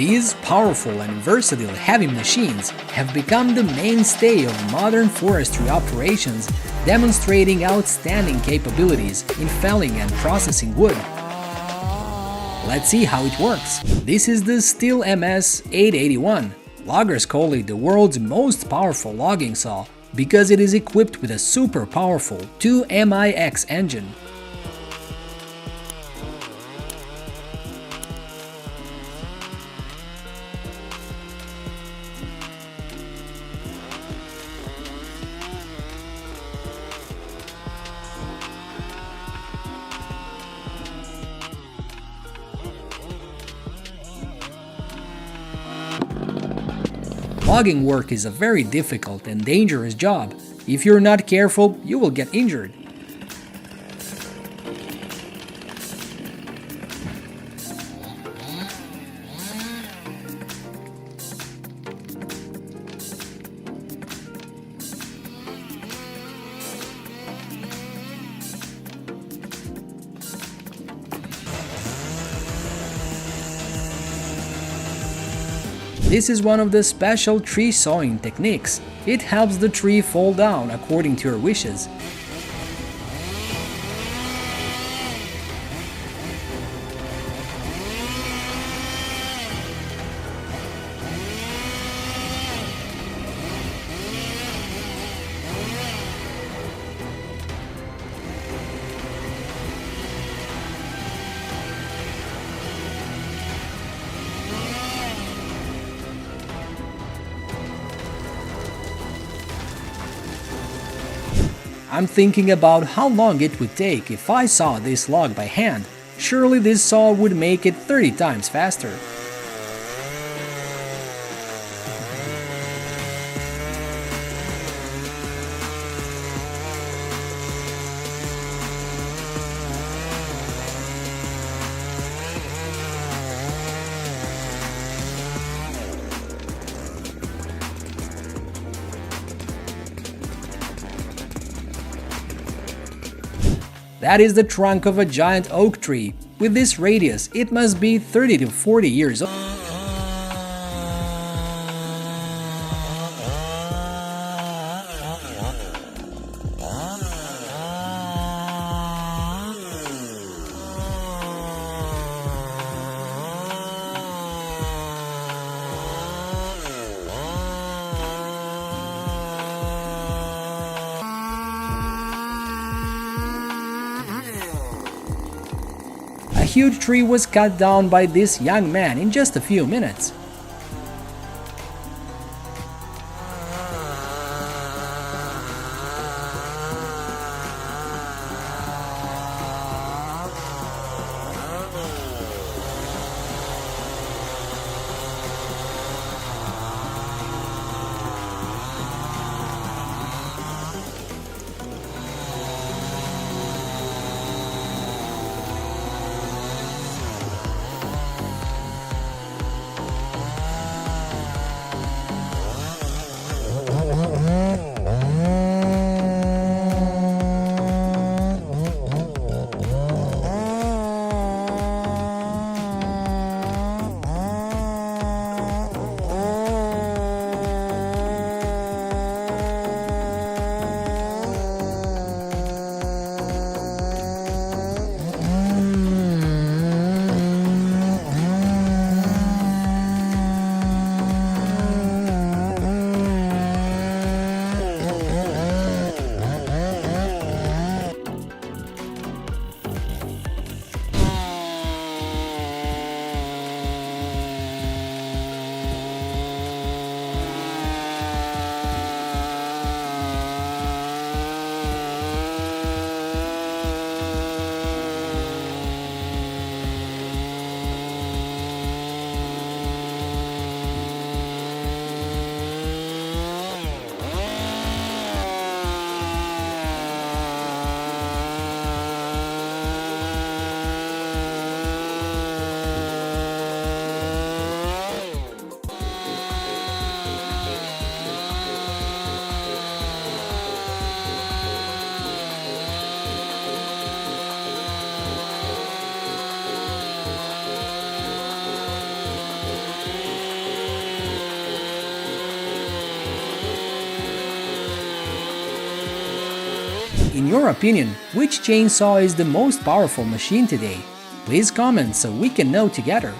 These powerful and versatile heavy machines have become the mainstay of modern forestry operations, demonstrating outstanding capabilities in felling and processing wood. Let's see how it works. This is the Stihl MS-881. Loggers call it the world's most powerful logging saw because it is equipped with a super powerful 2MIX engine. Logging work is a very difficult and dangerous job. If you're not careful, you will get injured. This is one of the special tree sawing techniques. It helps the tree fall down according to your wishes. I'm thinking about how long it would take if I saw this log by hand. Surely this saw would make it 30 times faster. That is the trunk of a giant oak tree. With this radius, it must be 30 to 40 years old. A huge tree was cut down by this young man in just a few minutes. In your opinion, which chainsaw is the most powerful machine today? Please comment so we can know together.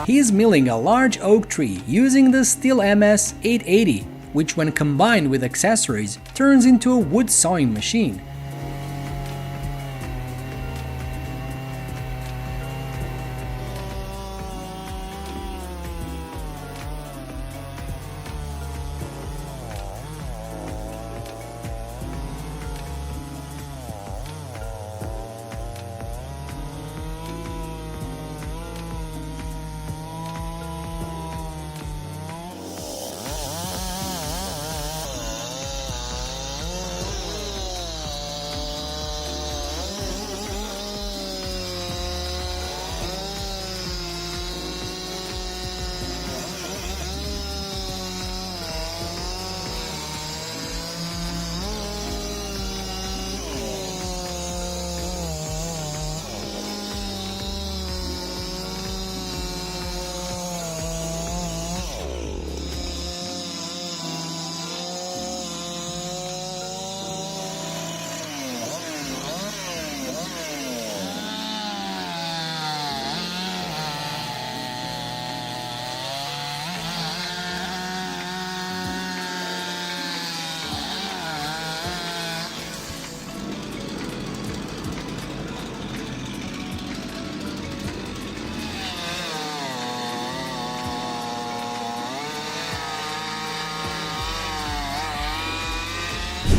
He is milling a large oak tree using the Stihl MS 880, which when combined with accessories turns into a wood sawing machine.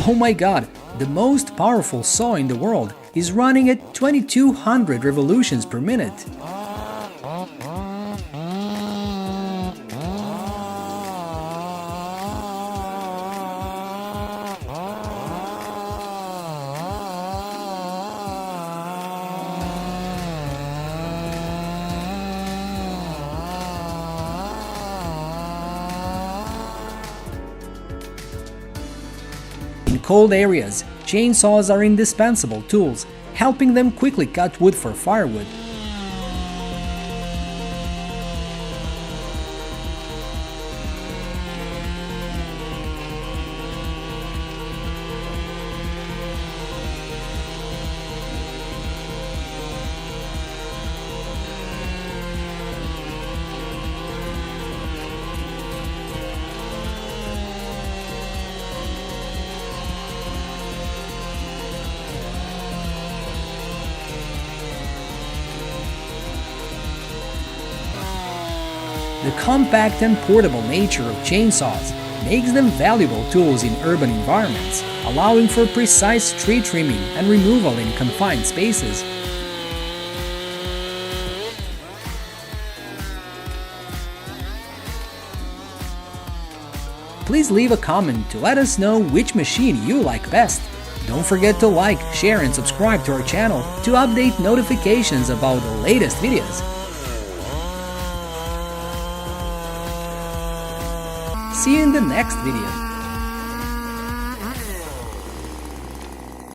Oh my god, the most powerful saw in the world is running at 2200 revolutions per minute. In cold areas, chainsaws are indispensable tools, helping them quickly cut wood for firewood. The compact and portable nature of chainsaws makes them valuable tools in urban environments, allowing for precise tree trimming and removal in confined spaces. Please leave a comment to let us know which machine you like best. Don't forget to like, share and subscribe to our channel to update notifications about the latest videos. See you in the next video.